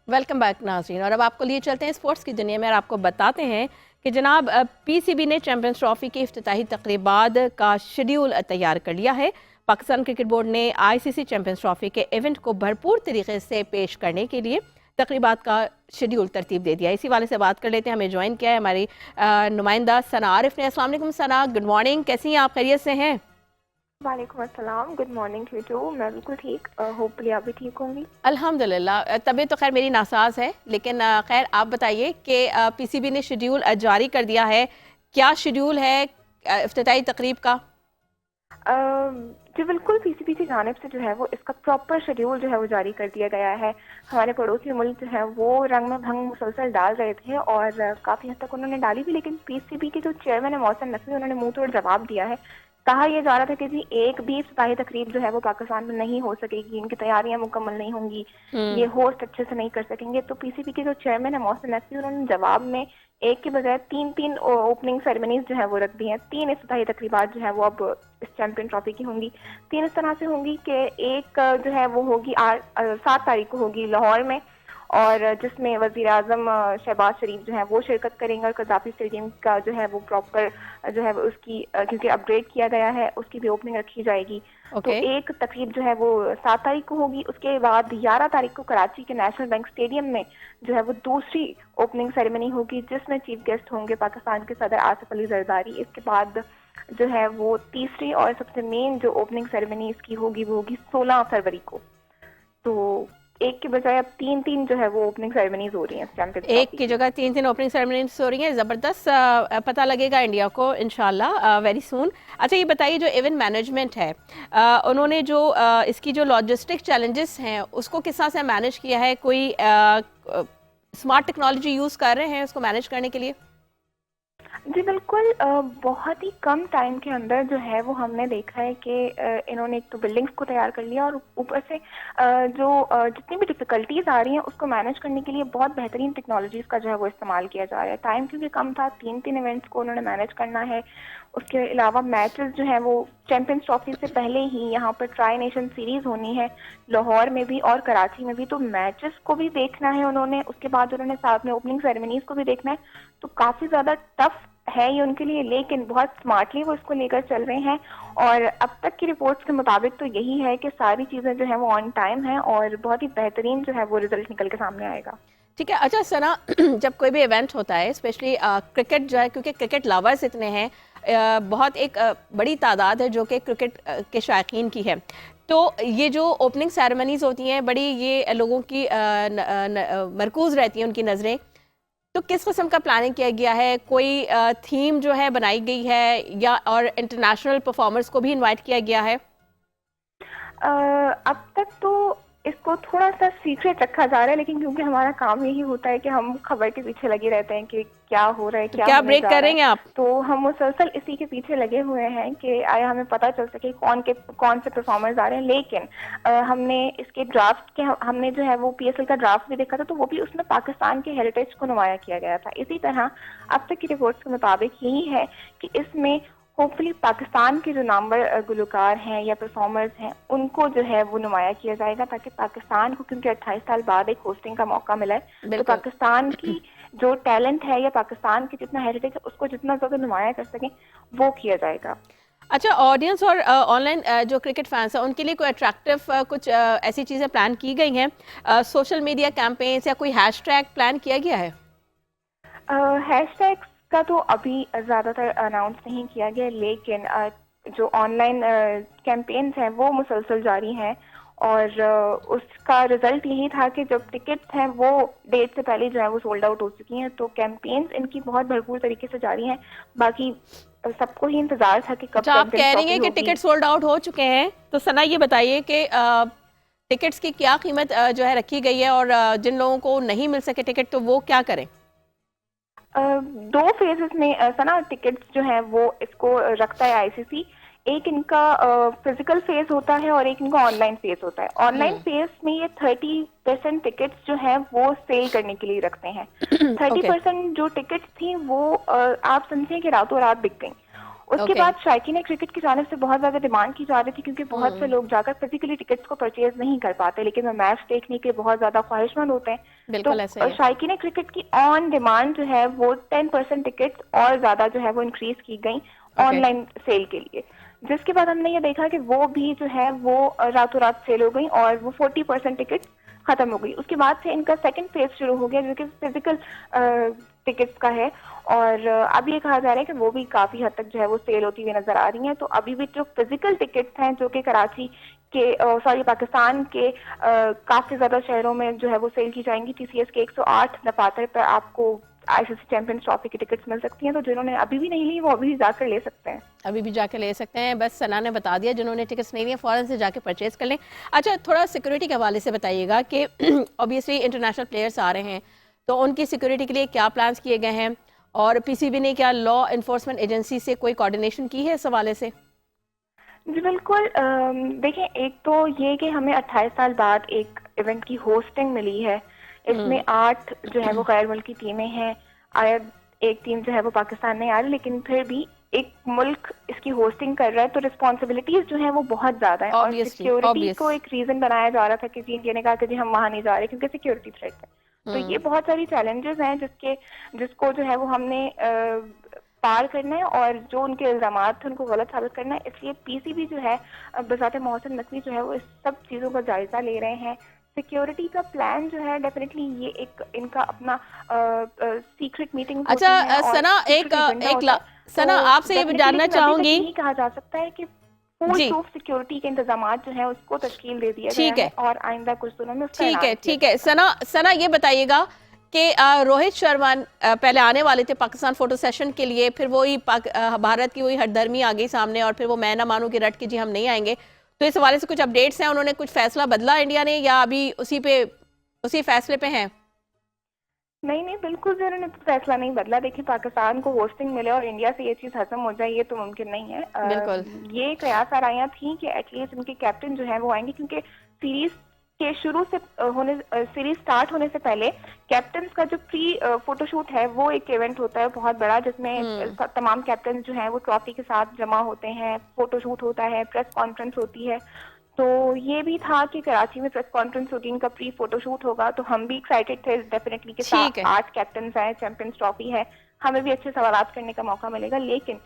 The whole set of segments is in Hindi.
वेलकम बैक नाज़रीन। और अब आपको लिए चलते हैं स्पोर्ट्स की दुनिया में और आपको बताते हैं कि जनाब पीसीबी ने चैंपियंस ट्रॉफी के इफ्तिताही तकरीबात का शेड्यूल तैयार कर लिया है। पाकिस्तान क्रिकेट बोर्ड ने आईसीसी चैंपियंस ट्रॉफी के इवेंट को भरपूर तरीके से पेश करने के लिए तकरीबात का शेड्यूल तरतीब दे दिया। इसी वाले से बात कर लेते हैं। हमें ज्वाइन किया है हमारी नुमाइंदा सना आरिफ ने। अस्सलाम वालेकुम सना, गुड मॉर्निंग, कैसी हैं आप, खैरियत से हैं? वालेकुम अस्सलाम, गुड मॉर्निंग टू यू। मैं बिल्कुल ठीक, होपफुली आप भी ठीक होंगी। अल्हम्दुलिल्लाह। तबीयत तो खैर मेरी नासाज है, लेकिन खैर आप बताइए कि पीसीबी ने शेड्यूल जारी कर दिया है। क्या शेड्यूल है इफ्तिताही तकरीब का? जी बिल्कुल, पीसीबी की जानिब से जो है वो इसका प्रॉपर शेड्यूल जो है वो जारी कर दिया गया है। हमारे पड़ोसी मुल्क जो है वो रंग में भंग मुसलसल डाल रहे थे और काफ़ी हद तक उन्होंने डाली भी, लेकिन पीसीबी के जो चेयरमैन है मोहसिन नकवी, उन्होंने मुंह तोड़ जवाब दिया है। कहा यह जा रहा था कि जी एक भी इफ्तिताही तकरीब जो है वो पाकिस्तान में नहीं हो सकेगी, इनकी तैयारियां मुकम्मल नहीं होंगी, ये होस्ट अच्छे से नहीं कर सकेंगे। तो पीसीबी के जो चेयरमैन है मोहसिन नकवी, उन्होंने जवाब में एक के बजाय तीन तीन ओपनिंग सेरेमनीज जो है वो रख दी हैं। 3 इफ्तिताही तकरीबात जो है वो अब इस चैंपियन ट्रॉफी की होंगी। 3 इस तरह से होंगी कि एक जो है वो होगी 7 तारीख को होगी लाहौर में, और जिसमें वज़ीर आज़म शहबाज शरीफ जो है वो शिरकत करेंगे और कज़ाफ़ी स्टेडियम का जो है वो प्रॉपर जो है उसकी क्योंकि अपग्रेड किया गया है उसकी भी ओपनिंग रखी जाएगी। तो एक तकरीब जो है वो 7 तारीख को होगी। उसके बाद 11 तारीख को कराची के नेशनल बैंक स्टेडियम में जो है वो दूसरी ओपनिंग सेरेमनी होगी, जिसमें चीफ गेस्ट होंगे पाकिस्तान के सदर आसिफ अली जरदारी। इसके बाद जो है वो तीसरी और सबसे मेन जो ओपनिंग सेरेमनी इसकी होगी वो होगी 16 फरवरी को। तो एक के बजाय अब 3-3 जो है वो ओपनिंग सेरेमनीज हो रही हैं चैंपियंस ट्रॉफी। एक की जगह 3-3 ओपनिंग सेरेमनीज हो रही हैं। ज़बरदस्त पता लगेगा इंडिया को इंशाल्लाह वेरी सून। अच्छा ये बताइए, जो इवेंट मैनेजमेंट है उन्होंने जो इसकी जो लॉजिस्टिक चैलेंजेस हैं उसको किस तरह से मैनेज किया है? कोई स्मार्ट टेक्नोलॉजी यूज़ कर रहे हैं उसको मैनेज करने के लिए? जी बिल्कुल, बहुत ही कम टाइम के अंदर जो है वो हमने देखा है कि इन्होंने एक तो बिल्डिंग्स को तैयार कर लिया और ऊपर से जो जितनी भी डिफ़िकल्टीज आ रही हैं उसको मैनेज करने के लिए बहुत बेहतरीन टेक्नोलॉजीज़ का जो है वो इस्तेमाल किया जा रहा है। टाइम क्योंकि कम था, 3-3 इवेंट्स को उन्होंने मैनेज करना है। उसके अलावा मैचेस जो हैं वो चैंपियंस ट्रॉफी से पहले ही यहाँ पर ट्राई नेशन सीरीज़ होनी है लाहौर में भी और कराची में भी, तो मैचेस को भी देखना है उन्होंने। उसके बाद उन्होंने साथ में ओपनिंग सेरेमनीज को भी देखना है। तो काफ़ी ज़्यादा टफ है ये उनके लिए, लेकिन बहुत स्मार्टली वो इसको लेकर चल रहे हैं। और अब तक की रिपोर्ट्स के मुताबिक तो यही है कि सारी चीज़ें जो हैं वो ऑन टाइम हैं और बहुत ही बेहतरीन जो है वो रिजल्ट निकल के सामने आएगा। ठीक है। अच्छा सना, जब कोई भी इवेंट होता है स्पेशली क्रिकेट जो है, क्योंकि क्रिकेट लवर्स इतने हैं, बहुत एक बड़ी तादाद है जो कि क्रिकेट के शायकीन की है, तो ये जो ओपनिंग सेरेमनीज होती हैं बड़ी ये लोगों की मरकूज़ रहती हैं उनकी नज़रें। तो किस किस्म का प्लानिंग किया गया है? कोई थीम जो है बनाई गई है या और इंटरनेशनल परफॉर्मर्स को भी इनवाइट किया गया है? अब तक तो इसको थोड़ा सा सीक्रेट रखा जा रहा है, लेकिन क्योंकि हमारा काम यही होता है कि हम खबर के पीछे लगे रहते हैं कि क्या हो रहा है, क्या ब्रेक करेंगे आप? तो हम मुसलसल इसी के पीछे लगे हुए हैं कि आया हमें पता चल सके कौन से परफॉर्मर्स आ रहे हैं। लेकिन हमने इसके ड्राफ्ट के हमने जो है वो पीएसएल का ड्राफ्ट भी देखा था, तो वो भी उसमें पाकिस्तान के हेरिटेज को नुमाया किया गया था। इसी तरह अब तक की रिपोर्ट्स के मुताबिक यही है कि इसमें होपफुली पाकिस्तान के जो नामवर गुलकार हैं या परफॉर्मर्स हैं उनको जो है वो नुमाया किया जाएगा, ताकि पाकिस्तान को, क्योंकि 28 साल बाद एक होस्टिंग का मौका मिला है, तो पाकिस्तान की जो टैलेंट है या पाकिस्तान की जितना हेरिटेज है उसको जितना ज़्यादा नुमाया कर सकें वो किया जाएगा। अच्छा, ऑडियंस और ऑनलाइन जो क्रिकेट फैंस हैं उनके लिए कोई अट्रैक्टिव कुछ ऐसी चीज़ें प्लान की गई हैं? सोशल मीडिया कैंपेन्स या कोई हैशटैग प्लान किया गया है? हैशटैग्स का तो अभी ज़्यादातर अनाउंस नहीं किया गया, लेकिन जो ऑनलाइन कैंपेन्स हैं वो मुसलसल जारी हैं। और उसका रिजल्ट यही था कि जब टिकट्स हैं वो डेट से पहले जो है वो सोल्ड आउट हो चुकी हैं। तो कैंपेन्स इनकी बहुत भरपूर तरीके से जारी हैं। बाकी सबको ही इंतजार था कि कब आप कह रही हैं कि टिकट सोल्ड आउट हो चुके हैं, तो सना ये बताइए कि टिकट्स की क्या कीमत जो है रखी गई है, और जिन लोगों को नहीं मिल सके टिकट तो वो क्या करें? 2 फेजेस में सना टिकट्स जो है वो इसको रखता है आईसीसी। एक इनका फिजिकल फेज होता है और एक इनका ऑनलाइन फेज होता है। ऑनलाइन फेज में ये 30% टिकट्स जो है वो सेल करने के लिए रखते हैं। 30% जो टिकट्स थी वो आप समझिए कि रातों रात बिक गई। उसके बाद शायकीन क्रिकेट की जानिब से बहुत ज्यादा डिमांड की जा रही थी, क्योंकि बहुत से लोग जाकर फिजिकली टिकट्स को परचेज नहीं कर पाते, लेकिन वो मैच देखने के बहुत ज्यादा ख्वाहिशमंद होते हैं। बिल्कुल ऐसा ही तो है। शायकीन क्रिकेट की ऑन डिमांड जो है वो 10% टिकट्स और ज्यादा जो है वो इंक्रीज की गई ऑनलाइन सेल के लिए, जिसके बाद हमने ये देखा कि वो भी जो है वो रातों रात सेल हो गई और वो 40% टिकट खत्म हो गई। उसके बाद से इनका सेकंड फेज शुरू हो गया, जो कि फिजिकल टिकट्स का है, और अब ये कहा जा रहा है कि वो भी काफी हद तक जो है वो सेल होती हुई नजर आ रही हैं। तो अभी भी जो फिजिकल टिकट्स हैं जो कि कराची के पाकिस्तान के काफी ज्यादा शहरों में जो है वो सेल की जाएंगी। टीसीएस के 108 दफातर पर आपको आईसीसी चैंपियंस ट्रॉफी की टिकट्स मिल सकती हैं, तो जिन्होंने अभी भी नहीं ली वो अभी भी जाकर ले सकते हैं। अभी भी जाके ले सकते हैं, बस सना ने बता दिया, जिन्होंने टिकट्स नहीं लिए फ़ौरन से जाके परचेज कर लें। अच्छा, थोड़ा सिक्योरिटी के हवाले से बताइएगा कि ऑब्वियसली इंटरनेशनल प्लेयर्स आ रहे हैं, तो उनकी सिक्योरिटी के लिए क्या प्लान्स किए गए हैं, और पीसीबी ने क्या लॉ इन्फोर्समेंट एजेंसी से कोई कोऑर्डिनेशन की है इस हवाले से? जी बिल्कुल, देखिए, एक तो ये कि हमें 28 साल बाद एक इवेंट की होस्टिंग मिली है। इसमें 8 जो है वो गैर मुल्की टीमें हैं। आयद एक टीम जो है वो पाकिस्तान नहीं आ रही, लेकिन फिर भी एक मुल्क इसकी होस्टिंग कर रहा है, तो रिस्पॉन्सिबिलिटीज जो है वो बहुत ज्यादा है। और सिक्योरिटी को एक रीजन बनाया जा रहा था कि जी इंडिया ने कहा कि जी हम वहां नहीं जा रहे क्योंकि सिक्योरिटी थ्रेट है। तो ये बहुत सारी चैलेंजेस हैं जिसको जो है वो हमने पार करना है, और जो उनके इल्जामात थे उनको गलत साबित करना है। इसलिए पीसीबी जो है बजाते मोहसिन नकवी जो है वो इस सब चीज़ों का जायजा ले रहे हैं। सिक्योरिटी का प्लान जो है डेफिनेटली ये एक इनका अपना सीक्रेट मीटिंग। अच्छा सना, सना आपसे ये जानना चाहूंगी, नहीं कहा जा सकता है कि फुल प्रूफ सिक्योरिटी के इंतजाम जो है उसको तश्कील दे दिया गया है और आइंदा कुछ दिनों में ठीक है सना ये बताइएगा कि रोहित शर्मा पहले आने वाले थे पाकिस्तान फोटो सेशन के लिए, फिर वही भारत की वही हरदर्मी आ गई सामने, और फिर वो मैं ना मानू की रट के जी हम नहीं आएंगे। तो इस हवाले से कुछ अपडेट्स हैं? उन्होंने कुछ फैसला बदला इंडिया ने, या अभी उसी फैसले पे हैं? नहीं, बिल्कुल भी उन्होंने फैसला नहीं बदला। देखिए, पाकिस्तान को होस्टिंग मिले और इंडिया से ये चीज खत्म हो जाए, ये तो मुमकिन नहीं है। बिल्कुल। ये कयास आराइयां थी कि एटलीस्ट उनके कैप्टन जो है वो आएंगे, क्योंकि सीरीज के शुरू से सीरीज स्टार्ट होने से पहले कैप्टन का जो प्री फोटोशूट है वो एक इवेंट होता है बहुत बड़ा, जिसमें तमाम कैप्टन जो है वो ट्रॉफी के साथ जमा होते हैं, फोटोशूट होता है, प्रेस कॉन्फ्रेंस होती है। तो ये भी था कि कराची में प्रेस कॉन्फ्रेंस रूटीन का प्री फोटोशूट होगा, तो हम भी एक्साइटेड थे डेफिनेटली के साथ 8 कैप्टन आए, चैंपियंस ट्रॉफी है, हमें भी अच्छे सवालात करने का मौका मिलेगा। लेकिन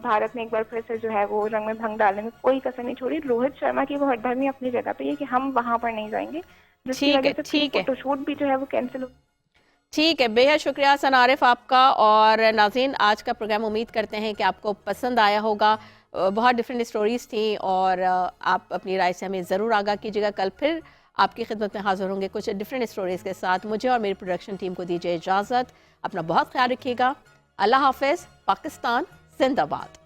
भारत ने एक बार फिर से जो है वो रंग में भंग डालने में कोई कसर नहीं छोड़ी। रोहित शर्मा की वो हरदर्मी अपनी जगह पे है कि हम वहां पर नहीं जाएंगे, जिसकी वजह से फोटोशूट भी जो है वो कैंसिल हो। ठीक है, बेहद शुक्रिया सना आरिफ आपका। और नाज़रीन, आज का प्रोग्राम उम्मीद करते हैं कि आपको पसंद आया होगा। बहुत डिफरेंट स्टोरीज थी और आप अपनी राय से हमें ज़रूर आगाह कीजिएगा। कल फिर आपकी खिदमत में हाजिर होंगे कुछ डिफरेंट स्टोरीज के साथ। मुझे और मेरी प्रोडक्शन टीम को दीजिए इजाज़त। अपना बहुत ख्याल रखिएगा। अल्लाह हाफ़िज़। पाकिस्तान जिंदाबाद।